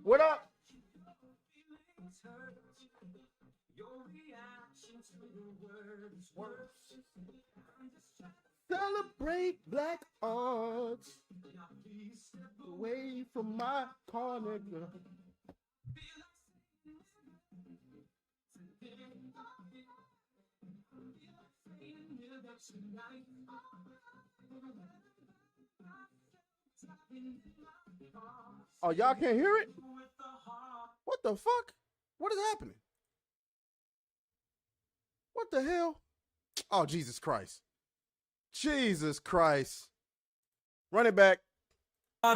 What up? Celebrate black arts. Away from my corner, girl. Oh, y'all can't hear it? What the fuck? What is happening? What the hell? Oh, Jesus Christ. Jesus Christ. Run it back. Hey,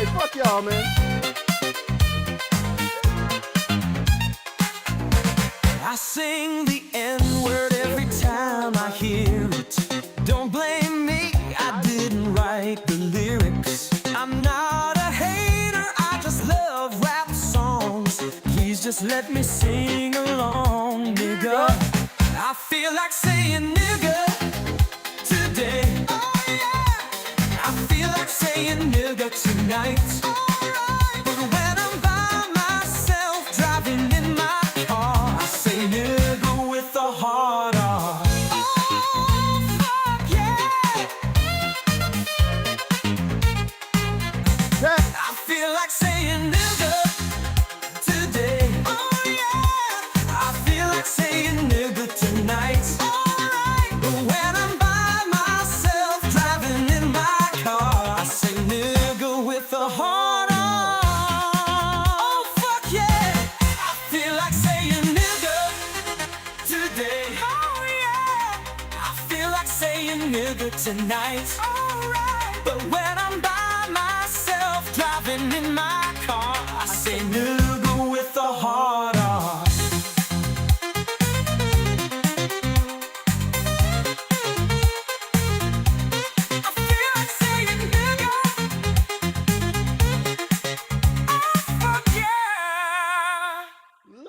fuck y'all, man. I sing the N-word every time I hear it. Don't blame me, I didn't write the lyrics. I'm not a hater, I just love rap songs. Please just let me sing along, nigga. I feel like saying nigga today. Oh yeah. I feel like saying nigga tonight. Alright. But when I'm by myself driving in my car, I say nigga with a hard R. Oh fuck yeah. I feel like saying nigga today. Oh yeah. I feel like saying nigga tonight. Alright. But when I'm by myself driving in my car, I say nigga with a hard R. Oh fuck yeah. I feel like saying nigga today. Oh yeah. I feel like saying nigga tonight. Alright. But when I'm by myself driving in my car, I say nigga with a hard R. I feel like saying nigga. Oh fuck yeah.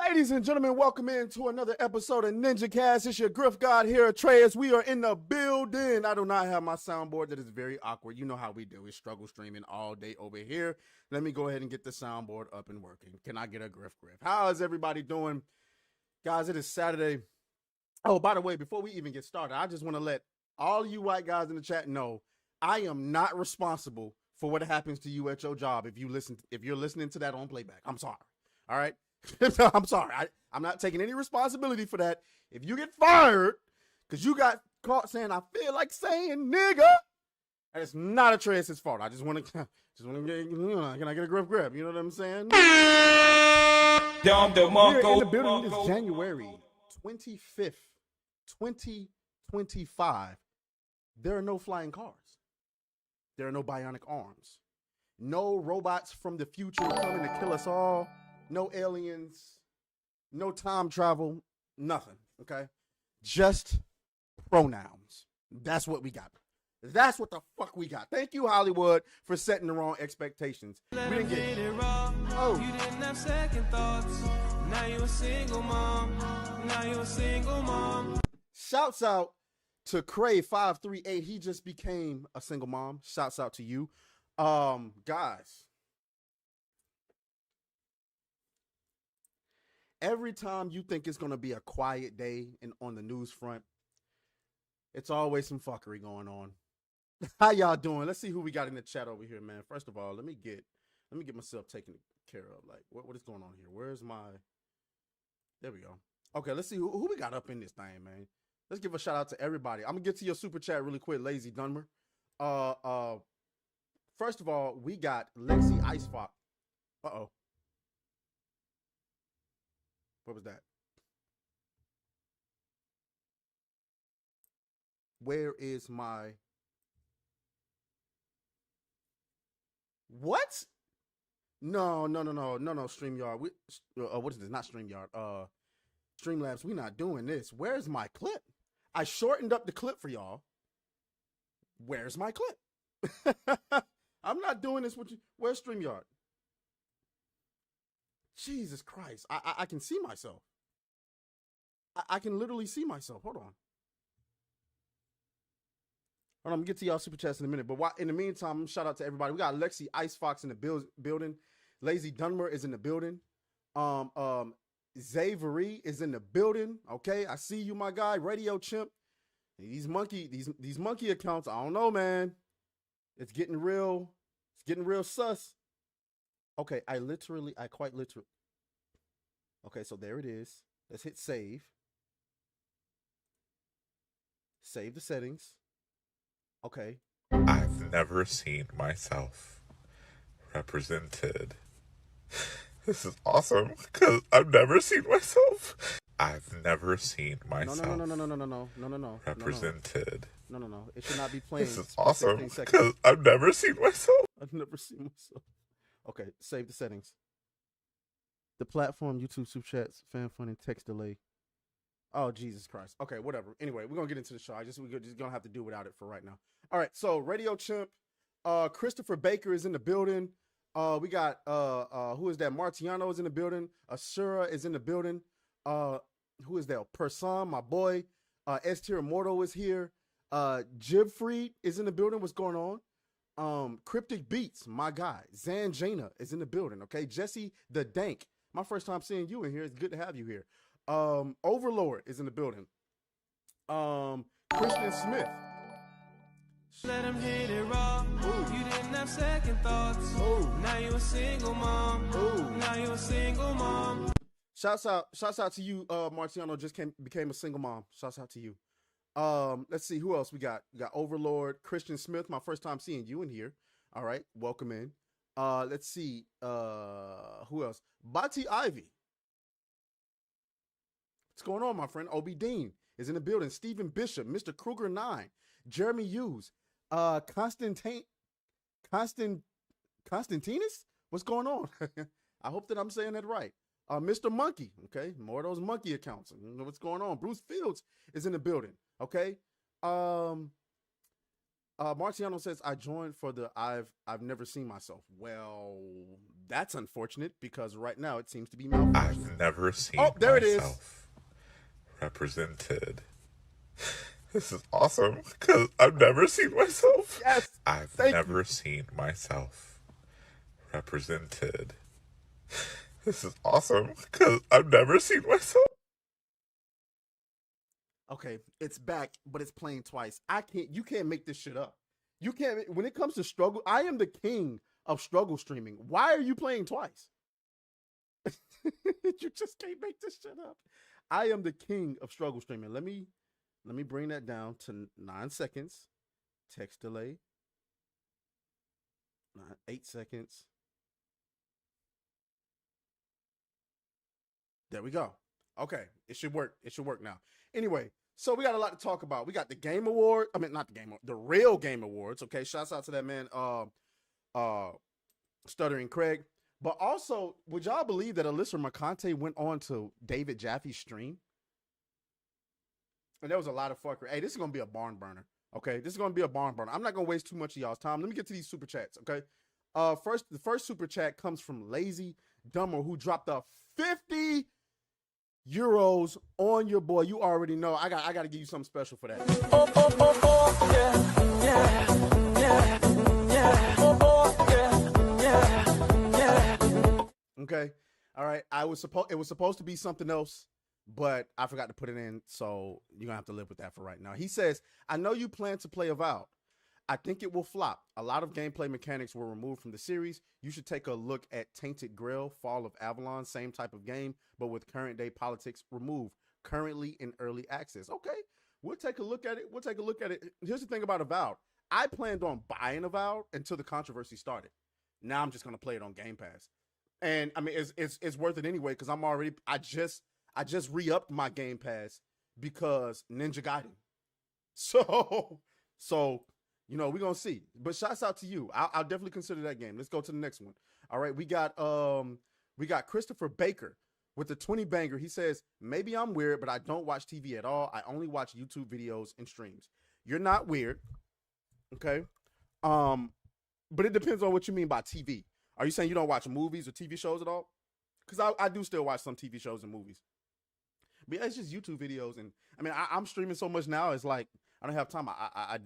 Ladies and gentlemen, welcome into another episode of Ninjacast. It's your Griff God here, aTraes. We are in the building. I do not have my soundboard. That is very awkward. You know how we do. We struggle streaming all day over here. Let me go ahead and get the soundboard up and working. Can I get a Griff? How is everybody doing? Guys, it is Saturday. Oh, by the way, before we even get started, I just want to let all you white guys in the chat know I am not responsible for what happens to you at your job if you're listening to that on playback. I'm sorry. All right? I'm sorry. I'm not taking any responsibility for that. If you get fired because you got caught saying I feel like saying nigga, that is not aTraes' fault. I just want to get, can I get a Griff? You know what I'm saying? We're in the building. It is January 25th, 2025. There are no flying cars. There are no bionic arms. No robots from the future coming to kill us all. No aliens. No time travel. Nothing. Okay? Just pronouns. That's what we got. That's what the fuck we got. Thank you, Hollywood, for setting the wrong expectations. We didn't get it. Oh. You didn't have second thoughts. Now you're a single mom. Now you're a single mom. Shouts out to Cray538. He just became a single mom. Shouts out to you. Guys. Every time you think it's gonna be a quiet day on the news front, it's always some fuckery going on. How y'all doing? Let's see who we got in the chat over here, man. First of all, let me get myself taken care of. Like, what is going on here? Where's my? There we go. Okay, let's see who we got up in this thing, man. Let's give a shout out to everybody. I'm gonna get to your super chat really quick, Lazy Dunmer. First of all, we got Lexi Icefox. Uh-oh. What was that? Where is my... What? No, StreamYard. What is this? Not StreamYard. Streamlabs, we not doing this. Where's my clip? I shortened up the clip for y'all. Where's my clip? I'm not doing this with you. Where's StreamYard? Jesus Christ. I can see myself. I can literally see myself. Hold on. I'm gonna get to y'all super chats in a minute, but in the meantime, shout out to everybody. We got Lexi Ice Fox in the building. Lazy Dunmer is in the building. Zavery is in the building. Okay, I see you, my guy. Radio Chimp. These monkey accounts. I don't know, man. It's getting real. It's getting real sus. Okay, I quite literally. Okay, so there it is. Let's hit save. Save the settings. Okay. I've never seen myself represented. This is awesome because I've never seen myself. I've never seen myself. No. Represented. No. It should not be playing. This is awesome because I've never seen myself. I've never seen myself. Okay, save the settings. The platform, YouTube, super chats, fan funding, text delay. Oh, Jesus Christ. Okay, whatever. Anyway, we're going to get into the show. We're just going to have to do without it for right now. All right, so Radio Chimp, Christopher Baker is in the building. We got, who is that? Martiano is in the building. Asura is in the building. Who is that? Person, my boy. S-Tier Immortal is here. Jibfried is in the building. What's going on? Cryptic Beats, my guy. Zan Jana is in the building, okay? Jesse the Dank. My first time seeing you in here. It's good to have you here. Overlord is in the building. Christian Smith. Let him hit it raw. Ooh. You didn't have second thoughts. Ooh. Now you a single mom. Ooh. Now you a single mom. Shouts out to you, Marciano just became a single mom. Shouts out to you. Let's see who else we got. We got Overlord, Christian Smith. My first time seeing you in here. All right, welcome in. Let's see who else. Bati Ivy. What's going on, my friend? Obi Dean is in the building. Stephen Bishop, Mr. Kruger 9, Jeremy Hughes, Constantinus. What's going on? I hope that I'm saying that right. Mr. Monkey, okay, more of those monkey accounts. You know what's going on. Bruce Fields is in the building, okay. Marciano says I joined for the I've never seen myself. Well, that's unfortunate because right now it seems to be malfunctioning. I've never seen there it is. Represented. This is awesome because I've never seen myself. Yes, I've never seen myself represented. This is awesome because I've never seen myself. Okay, it's back, but it's playing twice. You can't make this shit up. You can't. When it comes to struggle, I am the king of struggle streaming. Why are you playing twice? You just can't make this shit up. I am the king of struggle streaming. Let me bring that down to 9 seconds. Text delay. 8 seconds. There we go. Okay, it should work. It should work now. Anyway, so we got a lot to talk about. We got the Game Award. I mean, not the Game Award, the real Game Awards. Okay, shouts out to that man, Stuttering Craig. But also, would y'all believe that Alyssa Mercante went on to David Jaffe's stream? And there was a lot of fuckery. Hey, this is going to be a barn burner. Okay, this is going to be a barn burner. I'm not going to waste too much of y'all's time. Let me get to these super chats, okay? The first super chat comes from Lazy Dumber, who dropped a 50 euros on your boy. You already know. I got to give you something special for that. Okay. All right. It was supposed to be something else, but I forgot to put it in, so you're gonna have to live with that for right now. He says, I know you plan to play Avowed. I think it will flop. A lot of gameplay mechanics were removed from the series. You should take a look at Tainted Grail, Fall of Avalon, same type of game, but with current day politics removed. Currently in early access. Okay, we'll take a look at it. Here's the thing about Avowed. I planned on buying Avowed until the controversy started. Now I'm just gonna play it on Game Pass. And I mean, it's worth it anyway, because I just re-upped my Game Pass because Ninja Gaiden. So, you know, we're going to see. But shouts out to you. I'll definitely consider that game. Let's go to the next one. All right, we got Christopher Baker with the 20 banger. He says, maybe I'm weird, but I don't watch TV at all. I only watch YouTube videos and streams. You're not weird, okay? But it depends on what you mean by TV. Are you saying you don't watch movies or TV shows at all? Because I do still watch some TV shows and movies. But yeah, it's just YouTube videos, and I mean, I'm streaming so much now. It's like I don't have time. I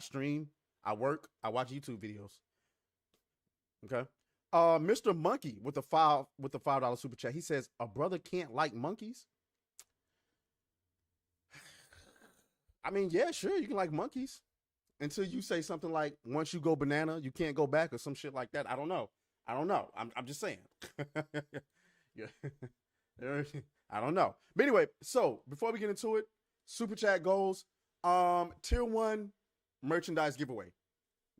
stream, I work, I watch YouTube videos. Okay. Mr. Monkey with the $5 super chat. He says, a brother can't like monkeys. I mean, yeah, sure, you can like monkeys until you say something like, once you go banana, you can't go back, or some shit like that. I don't know. I'm just saying. Yeah. I don't know. But anyway, so before we get into it, super chat goals. Tier 1 merchandise giveaway.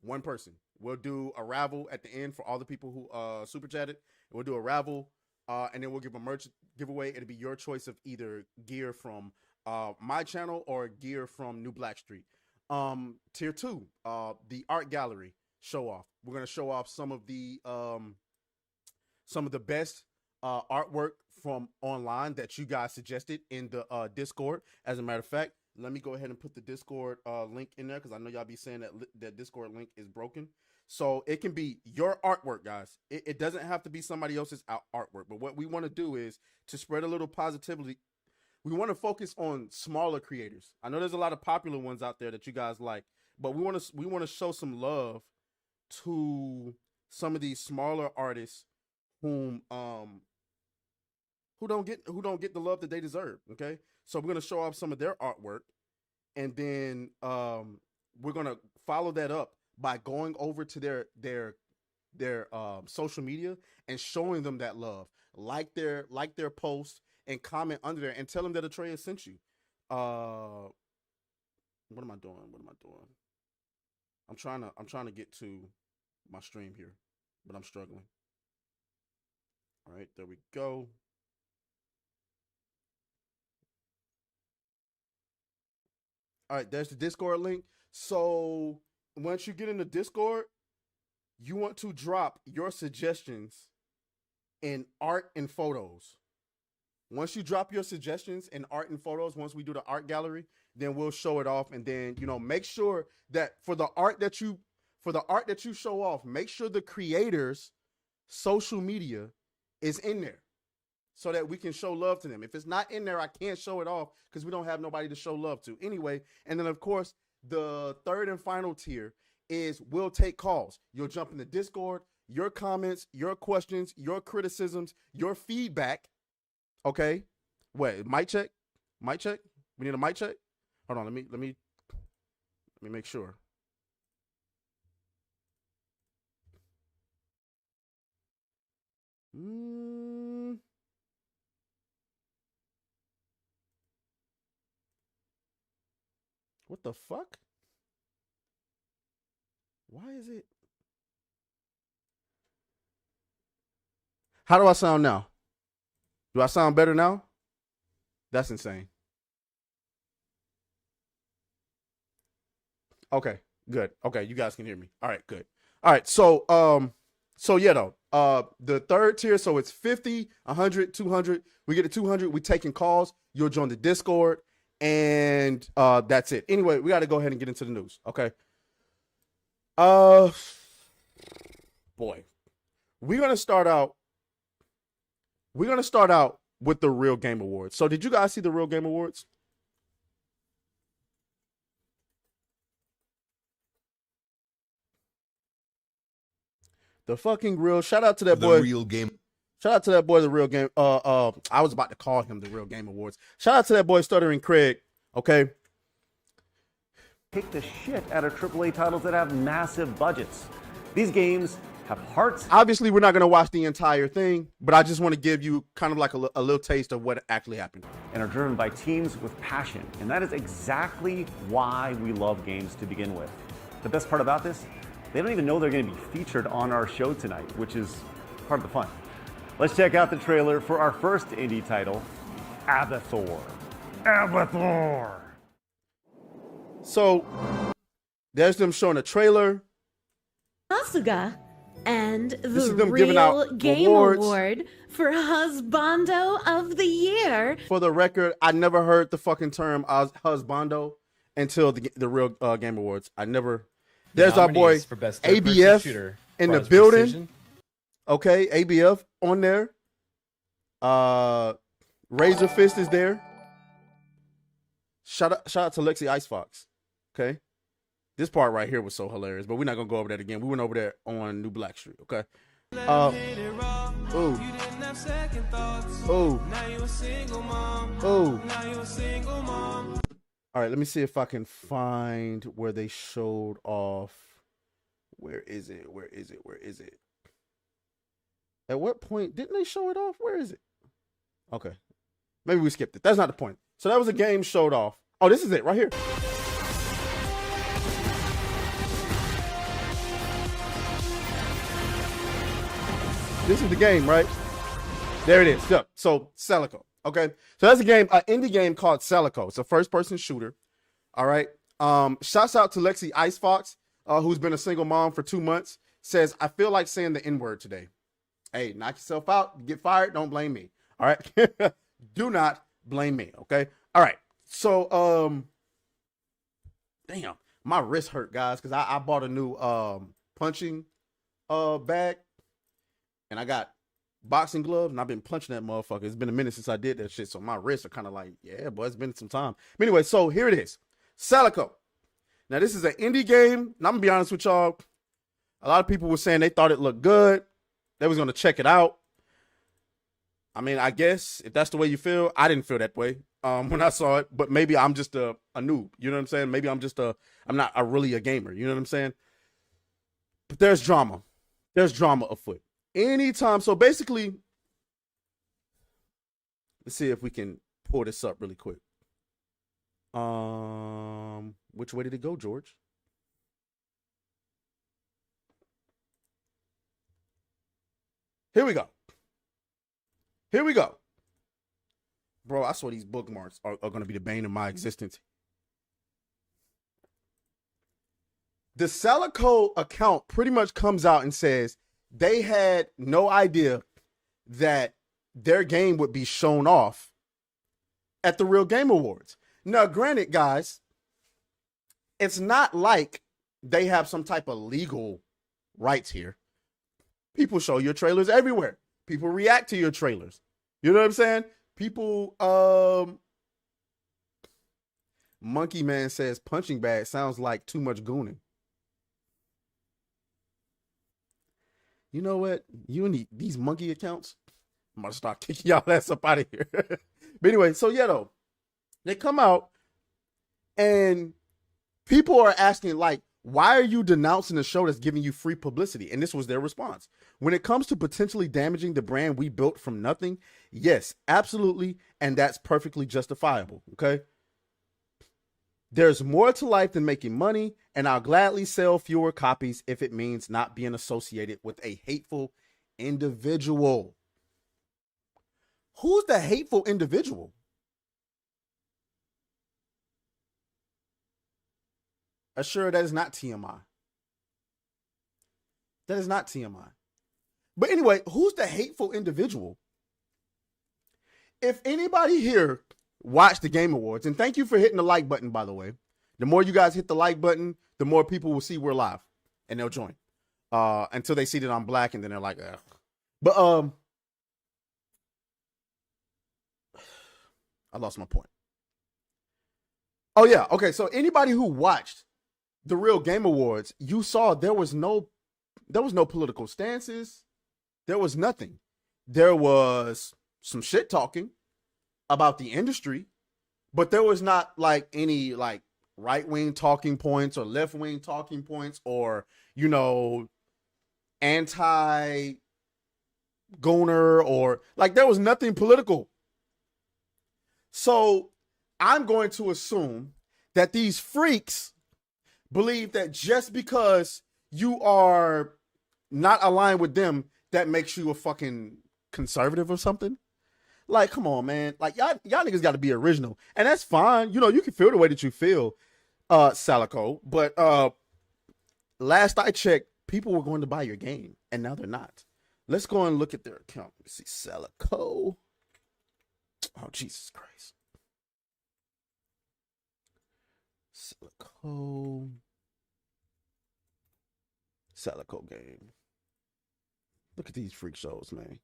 One person. We'll do a raffle at the end for all the people who super chatted. We'll do a raffle, and then we'll give a merch giveaway. It'll be your choice of either gear from my channel or gear from New Blackstreet. Tier 2, the art gallery show off. We're gonna show off some of the best artwork from online that you guys suggested in the Discord. As a matter of fact, let me go ahead and put the Discord link in there, because I know y'all be saying that Discord link is broken. So it can be your artwork, guys. It doesn't have to be somebody else's artwork. But what we want to do is to spread a little positivity. We want to focus on smaller creators. I know there's a lot of popular ones out there that you guys like, but we want to show some love to some of these smaller artists who don't get the love that they deserve. Okay, so we're gonna show off some of their artwork, and then we're gonna follow that up by going over to their social media and showing them that love, like their post and comment under there and tell them that aTraes sent you. What am I doing? I'm trying to get to my stream here, but I'm struggling. All right, there we go. All right, there's the Discord link. So once you get in the Discord, you want to drop your suggestions in art and photos. Once you drop your suggestions in art and photos, once we do the art gallery, then we'll show it off. And then, make sure that for the art that you show off, make sure the creator's social media is in there so that we can show love to them. If it's not in there, I can't show it off because we don't have nobody to show love to anyway. And then, of course, the third and final tier is we'll take calls. You'll jump in the Discord, your comments, your questions, your criticisms, your feedback. Okay. Wait, mic check? Mic check? We need a mic check? Hold on, let me make sure. What the fuck? Why is it? How do I sound now? Do I sound better now? That's insane. Okay, good. Okay, you guys can hear me. All right, good. All right, so yeah though. The third tier, so it's 50, 100, 200. We get to 200, we taking calls. You'll join the Discord, and that's it. Anyway, we got to go ahead and get into the news. Okay. Boy, we're gonna start out with the Real Game Awards. So did you guys see the Real Game Awards? The fucking real. Shout out to that boy. The Real Game. Shout out to that boy, the Real Game. I was about to call him the Real Game Awards. Shout out to that boy, Stuttering Craig. Okay. Kick the shit out of AAA titles that have massive budgets. These games have hearts. Obviously, we're not going to watch the entire thing, but I just want to give you kind of like a little taste of what actually happened. And are driven by teams with passion. And that is exactly why we love games to begin with. The best part about this, they don't even know they're going to be featured on our show tonight, which is part of the fun. Let's check out the trailer for our first indie title, Abathur. Abathur! So, there's them showing a trailer. Asuga and This is the them giving Real out Game awards. Award for Husbando of the Year. For the record, I never heard the fucking term husbando until the Real Game Awards. I never. There's our boy Nominees for Best Third-Person ABF Shooter, in the Rise building. Precision. Okay, ABF on there. Razor Fist is there. Shout out to Lexi Icefox. Okay. This part right here was so hilarious, but we're not gonna go over that again. We went over there on New Black Street, okay? Oh. Oh. Oh. All right, let me see if I can find where they showed off. Where is it? Where is it? Where is it? At what point didn't they show it off? Where is it? Okay. Maybe we skipped it. That's not the point. So that was a game showed off. Oh, this is it right here. This is the game, right? There it is. Yep. So Selaco. Okay. So that's a game, an indie game called Selaco. It's a first-person shooter. All right. Shouts out to Lexi Icefox, who's been a single mom for 2 months. Says, I feel like saying the N-word today. Hey, knock yourself out. Get fired. Don't blame me. All right. Do not blame me. Okay. All right. So, damn, my wrist hurt, guys, because I bought a new punching bag, and I got boxing gloves, and I've been punching that motherfucker. It's been a minute since I did that shit, so my wrists are kind of like, yeah, boy, it's been some time. But anyway, so here it is. Selaco. Now, this is an indie game, and I'm going to be honest with y'all. A lot of people were saying they thought it looked good. They was going to check it out. I mean, I guess if that's the way you feel, I didn't feel that way when I saw it, but maybe I'm just a noob. You know what I'm saying? Maybe I'm not really a gamer. You know what I'm saying? But there's drama. There's drama afoot. Anytime. So basically, let's see if we can pull this up really quick. Which way did it go, George? Here we go. Here we go. Bro, I swear these bookmarks are going to be the bane of my existence. The Selaco account pretty much comes out and says they had no idea that their game would be shown off at the Real Game Awards. Now, granted, guys, it's not like they have some type of legal rights here. People show your trailers everywhere. People react to your trailers. You know what I'm saying? People, Monkey Man says punching bag sounds like too much gooning. You know what? You and these monkey accounts, I'm going to start kicking y'all ass up out of here. But anyway, so yeah, though, they come out and people are asking, like, why are you denouncing a show that's giving you free publicity? And this was their response. When it comes to potentially damaging the brand we built from nothing, yes, absolutely. And that's perfectly justifiable. Okay. There's more to life than making money, and I'll gladly sell fewer copies if it means not being associated with a hateful individual. Who's the hateful individual? Assure that is not TMI. That is not TMI. But anyway, who's the hateful individual? If anybody here watched the Game Awards, and thank you for hitting the like button, by the way. The more you guys hit the like button, the more people will see we're live, and they'll join. Until they see that I'm black, and then they're like, ugh. But I lost my point. Oh yeah, okay. So anybody who watched the Real Game Awards, you saw there was no political stances. There was nothing. There was some shit talking about the industry, but there was not like any like right-wing talking points or left-wing talking points or, you know, anti-goner or like there was nothing political. So I'm going to assume that these freaks believe that just because you are not aligned with them, that makes you a fucking conservative or something. Like, come on, man. Like, y'all niggas got to be original. And that's fine. You know, you can feel the way that you feel, Selaco. But last I checked, people were going to buy your game, and now they're not. Let's go and look at their account. Let's see, Selaco. Oh, Jesus Christ. Selaco game. Look at these freak shows, man.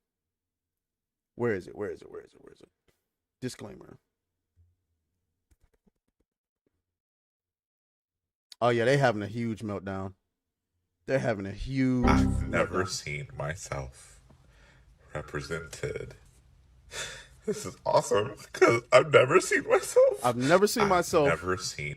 Where is it? Where is it? Where is it? Where is it? Disclaimer. Oh yeah, they having a huge meltdown. They're having a huge I've never meltdown. seen myself represented. This is awesome because I've never seen myself. I've never seen myself. Never seen.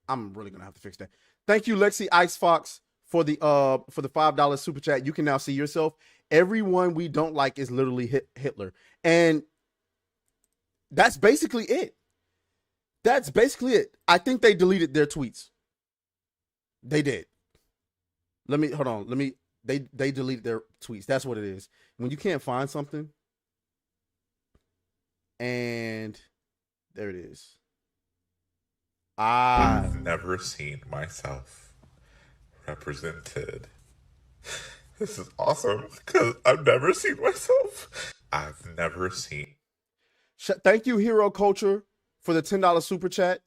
I'm really gonna have to fix that. Thank you, Lexi Ice Fox, for the $5 super chat. You can now see yourself. Everyone we don't like is literally Hitler, and that's basically it. That's basically it. I think they deleted their tweets. They did. Hold on. They deleted their tweets. That's what it is. When you can't find something, and there it is. I've never seen myself represented. This is awesome because I've never seen myself. I've never seen. Thank you, Hero Culture, for the $10 super chat.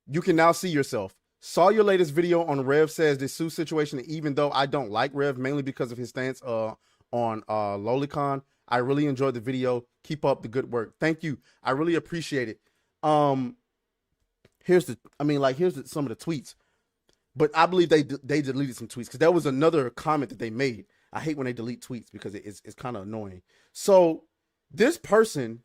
You can now see yourself. Saw your latest video on Rev Says This Sue situation, even though I don't like Rev, mainly because of his stance on Lolicon. I really enjoyed the video. Keep up the good work. Thank you. I really appreciate it. Here's some of the tweets. But I believe they deleted some tweets because there was another comment that they made. I hate when they delete tweets because it's kind of annoying. So this person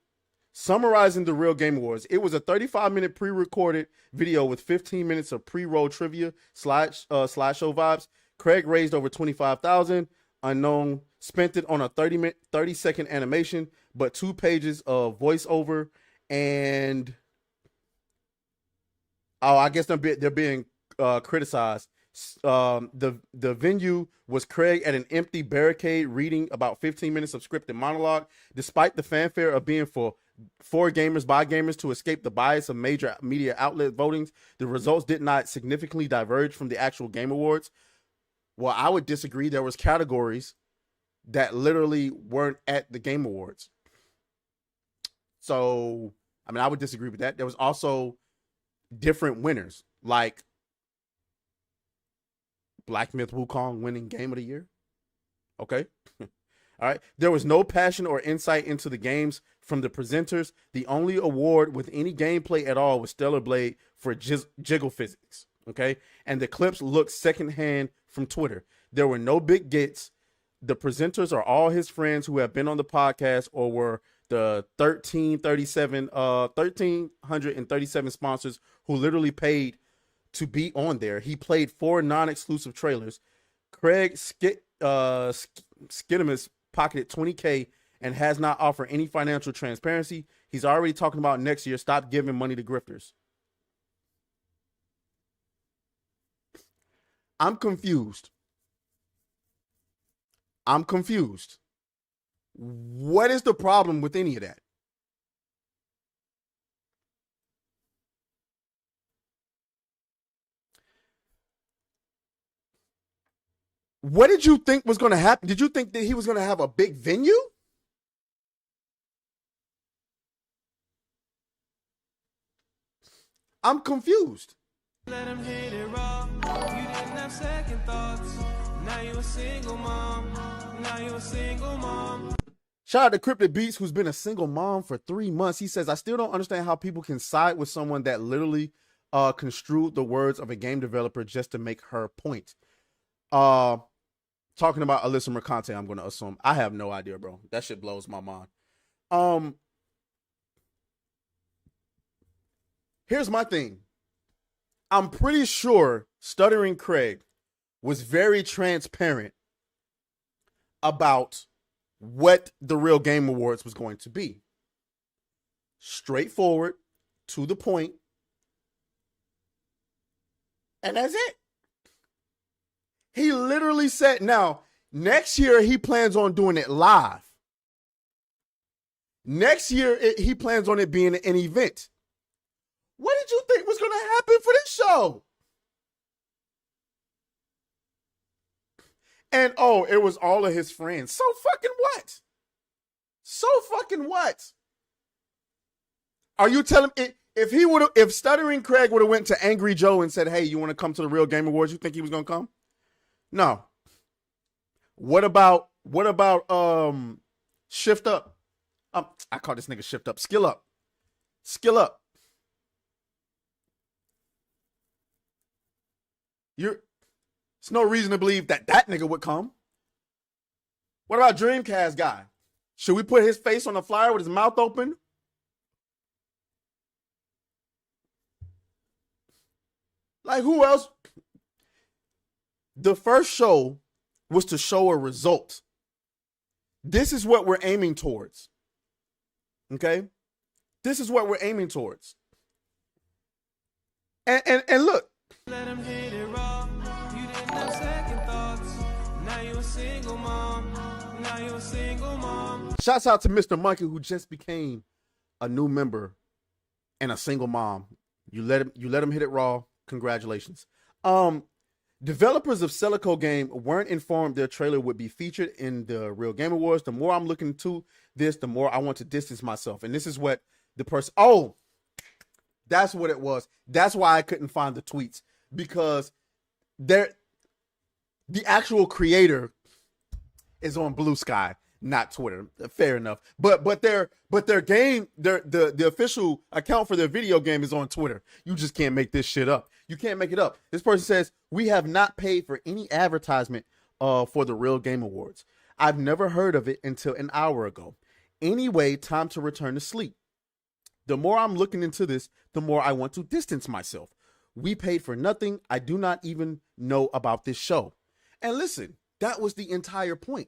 summarizing the Real Game Awards. It was a 35-minute pre-recorded video with 15 minutes of pre-roll trivia, slideshow vibes. Craig raised over $25,000. Unknown spent it on a 30-second animation, but 2 pages of voiceover. And I guess they're being criticized. The venue was Craig at an empty barricade reading about 15 minutes of scripted monologue. Despite the fanfare of being for gamers by gamers to escape the bias of major media outlet votings, the results did not significantly diverge from the actual Game Awards. Well, I would disagree. There was categories that literally weren't at the Game Awards. So, I would disagree with that. There was also different winners, like Black Myth Wukong winning Game of the Year. Okay. All right. There was no passion or insight into the games from the presenters. The only award with any gameplay at all was Stellar Blade for jiggle physics. Okay. And the clips looked secondhand from Twitter. There were no big gets. The presenters are all his friends who have been on the podcast or were the 1,337 sponsors who literally paid to be on there. He played 4 non-exclusive trailers. Craig Skiddamus pocketed $20K and has not offered any financial transparency. He's already talking about next year. Stop giving money to grifters. I'm confused. What is the problem with any of that? What did you think was going to happen? Did you think that he was going to have a big venue? I'm confused. Let him hit it raw. You didn't have second thoughts. Now you a single mom. Shout out to Cryptic Beats, who's been a single mom for 3 months. He says, I still don't understand how people can side with someone that literally construed the words of a game developer just to make her point. Talking about Alyssa Mercante, I'm going to assume. I have no idea, bro. That shit blows my mind. Here's my thing. I'm pretty sure Stuttering Craig was very transparent about what the Real Game Awards was going to be. Straightforward, to the point, and that's it. He literally said, now, next year he plans on doing it live. Next year he plans on it being an event. What did you think was going to happen for this show? And it was all of his friends. So fucking what? So fucking what? Are you telling me if Stuttering Craig would have went to Angry Joe and said, hey, you want to come to the Real Game Awards, you think he was going to come? No. What about Shift Up? I call this nigga shift up. Skill up. Skill up. There's no reason to believe that nigga would come. What about Dreamcast guy? Should we put his face on the flyer with his mouth open? Like, who else? The first show was to show a result. This is what we're aiming towards. Okay? This is what we're aiming towards. And look. Let him hit it raw. You didn't have second thoughts. Now you a single mom. Now you a single mom. Shouts out to Mr. Monkey, who just became a new member and a single mom. You let him hit it raw. Congratulations. Developers of Selaco game weren't informed their trailer would be featured in the Real Game Awards. The more I'm looking to this, the more I want to distance myself. And this is what the person, that's what it was. That's why I couldn't find the tweets, because the actual creator is on Blue Sky, not Twitter. Fair enough. But their game, the official account for their video game is on Twitter. You just can't make this shit up. You can't make it up. This person says, we have not paid for any advertisement for the Real Game Awards. I've never heard of it until an hour ago. Anyway, time to return to sleep. The more I'm looking into this, the more I want to distance myself. We paid for nothing. I do not even know about this show. And listen, that was the entire point.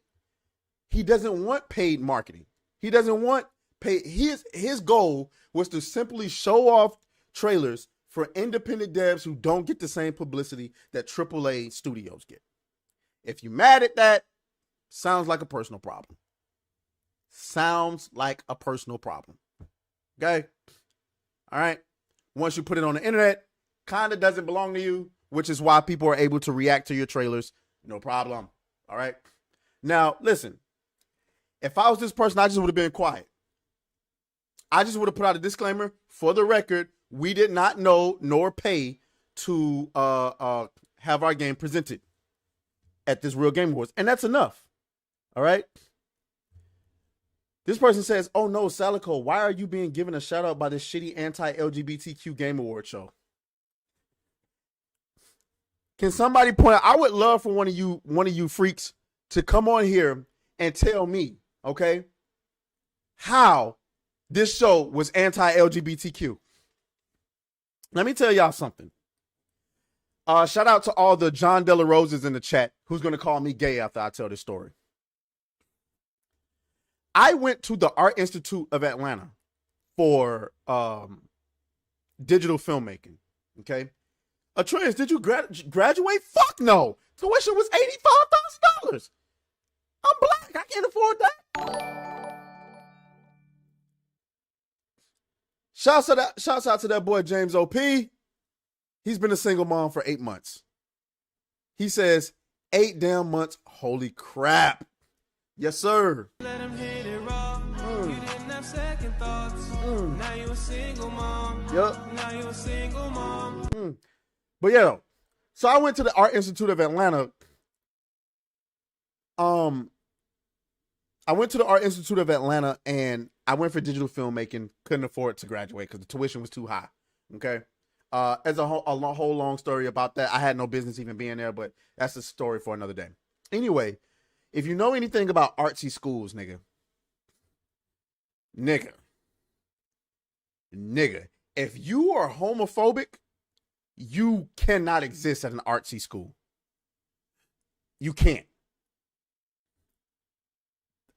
He doesn't want paid marketing. He doesn't want paid. His goal was to simply show off trailers for independent devs who don't get the same publicity that AAA studios get. If you're mad at that, sounds like a personal problem. Sounds like a personal problem. Okay? All right? Once you put it on the internet, kind of doesn't belong to you, which is why people are able to react to your trailers. No problem. All right? Now, listen. If I was this person, I just would have been quiet. I just would have put out a disclaimer. For the record, we did not know nor pay to have our game presented at this Real Game Awards. And that's enough. All right? This person says, oh no, Selaco, why are you being given a shout out by this shitty anti-LGBTQ Game Award show? Can somebody point out? I would love for one of you freaks to come on here and tell me, okay, how this show was anti-LGBTQ. Let me tell y'all something. Shout out to all the John Della Roses in the chat who's going to call me gay after I tell this story. I went to the Art Institute of Atlanta for digital filmmaking. Okay. aTraes, did you graduate? Fuck no. Tuition was $85,000. I'm black. I can't afford that. Shouts out to that boy James OP. He's been a single mom for 8 months. He says 8 damn months. Holy crap. Yes, sir. Let him hit it raw. You didn't have second thoughts. Now you a single mom. Yup. Now you a single mom. But yeah, so I went to the Art Institute of Atlanta. I went to the Art Institute of Atlanta and I went for digital filmmaking. Couldn't afford to graduate because the tuition was too high. Okay. As a whole long story about that. I had no business even being there, but that's a story for another day. Anyway, if you know anything about artsy schools, nigga, if you are homophobic, you cannot exist at an artsy school. You can't.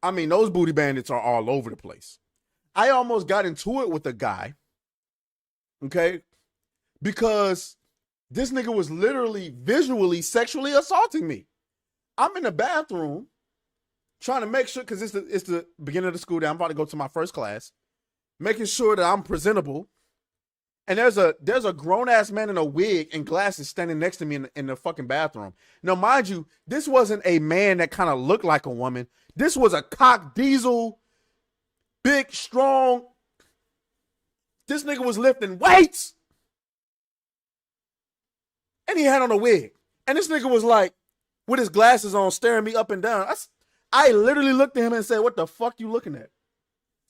I mean, those booty bandits are all over the place. I almost got into it with a guy, okay, because this nigga was literally visually sexually assaulting me. I'm in the bathroom trying to make sure, because it's the beginning of the school day. I'm about to go to my first class, making sure that I'm presentable. And there's a grown-ass man in a wig and glasses standing next to me in the fucking bathroom. Now, mind you, this wasn't a man that kind of looked like a woman. This was a cock diesel, big, strong. This nigga was lifting weights. And he had on a wig. And this nigga was like, with his glasses on, staring me up and down. I literally looked at him and said, what the fuck you looking at?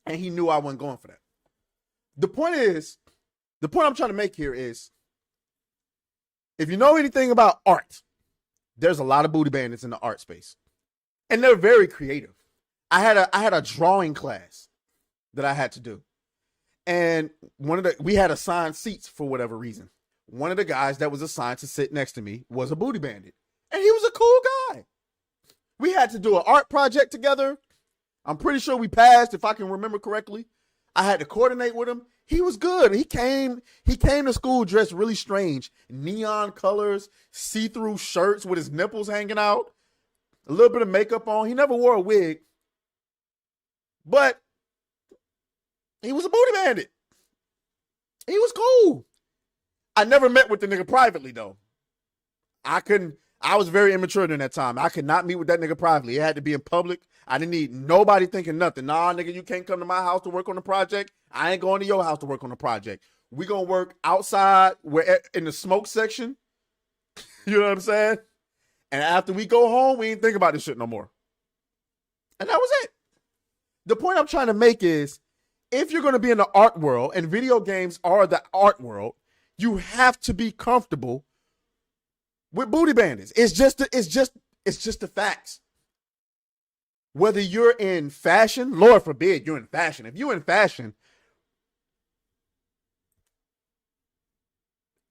and he knew I wasn't going for that. The point I'm trying to make here is, if you know anything about art, there's a lot of booty bandits in the art space, and they're very creative. I had a drawing class that I had to do, and we had assigned seats for whatever reason. One of the guys that was assigned to sit next to me was a booty bandit, and he was a cool guy. We had to do an art project together. I'm pretty sure we passed, if I can remember correctly. I had to coordinate with him. He was good. He came to school dressed really strange. Neon colors, see-through shirts with his nipples hanging out, a little bit of makeup on. He never wore a wig. But he was a booty bandit. He was cool. I never met with the nigga privately, though. I was very immature during that time. I could not meet with that nigga privately. It had to be in public. I didn't need nobody thinking nothing. Nah, nigga, you can't come to my house to work on the project. I ain't going to your house to work on the project. We gonna work outside, in the smoke section. You know what I'm saying? And after we go home, we ain't think about this shit no more. And that was it. The point I'm trying to make is, if you're going to be in the art world, and video games are the art world, you have to be comfortable with booty bandits. It's just the facts. Whether you're in fashion, Lord forbid you're in fashion. If you're in fashion,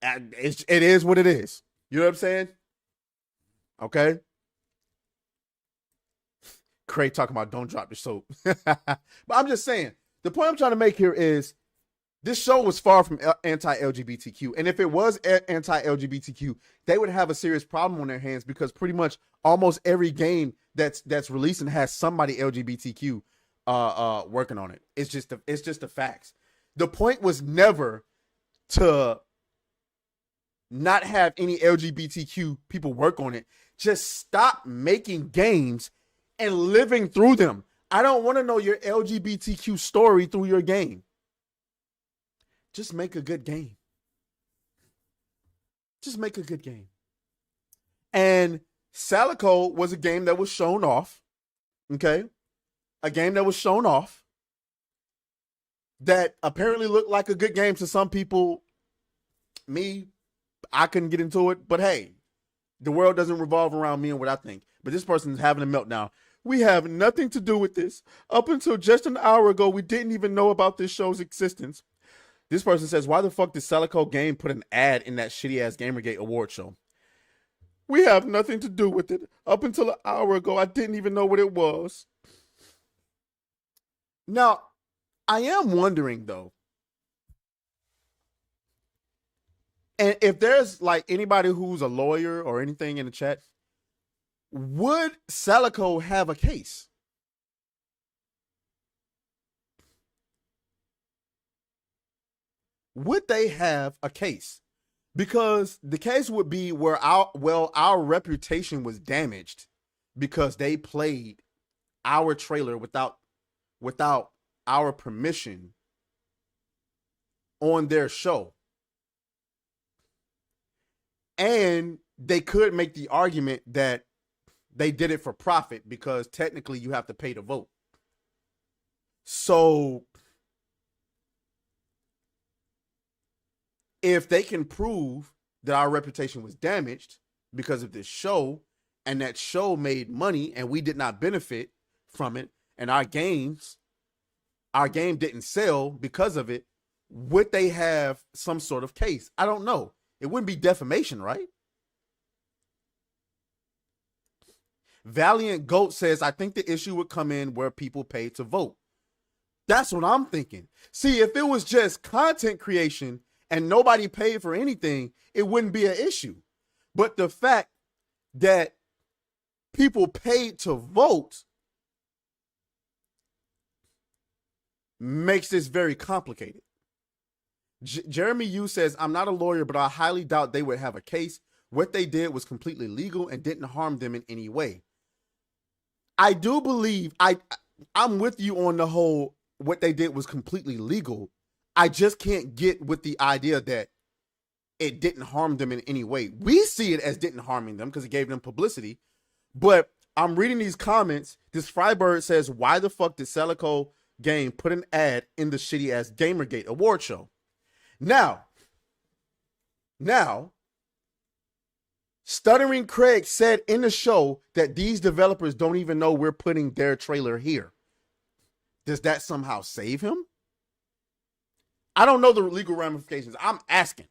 it is what it is. You know what I'm saying? Okay. Craig talking about don't drop the soap. But I'm just saying, the point I'm trying to make here is, this show was far from anti-LGBTQ. And if it was anti-LGBTQ, they would have a serious problem on their hands, because pretty much almost every game that's releasing has somebody LGBTQ working on it. It's just the facts. The point was never to not have any LGBTQ people work on it. Just stop making games and living through them. I don't want to know your LGBTQ story through your game. Just make a good game. Just make a good game. And Selaco was a game that was shown off. Okay? A game that was shown off that apparently looked like a good game to some people. Me, I couldn't get into it. But hey, the world doesn't revolve around me and what I think. But this person's having a meltdown. We have nothing to do with this. Up until just an hour ago, we didn't even know about this show's existence. This person says, why the fuck did Selaco Game put an ad in that shitty-ass Gamergate award show? We have nothing to do with it. Up until an hour ago, I didn't even know what it was. Now, I am wondering, though, and if there's like anybody who's a lawyer or anything in the chat, would Selaco have a case? Would they have a case? Because the case would be where our reputation was damaged because they played our trailer without our permission on their show. And they could make the argument that they did it for profit, because technically you have to pay to vote. So if they can prove that our reputation was damaged because of this show, and that show made money and we did not benefit from it, and our game didn't sell because of it, would they have some sort of case? I don't know. It wouldn't be defamation, right? Valiant Goat says, I think the issue would come in where people pay to vote. That's what I'm thinking. See, if it was just content creation and nobody paid for anything, it wouldn't be an issue. But the fact that people paid to vote makes this very complicated. Jeremy Yu says, I'm not a lawyer, but I highly doubt they would have a case. What they did was completely legal and didn't harm them in any way. I do believe, I'm with you on the whole, what they did was completely legal. I just can't get with the idea that it didn't harm them in any way. We see it as didn't harming them because it gave them publicity. But I'm reading these comments. This Frybird says, why the fuck did Selaco game put an ad in the shitty ass Gamergate award show. Now, Stuttering Craig said in the show that these developers don't even know we're putting their trailer here. Does that somehow save him? I don't know the legal ramifications. I'm asking.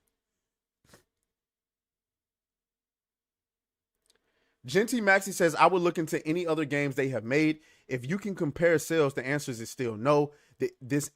Genty Maxi says, I would look into any other games they have made. If you can compare sales, the answer is still no. This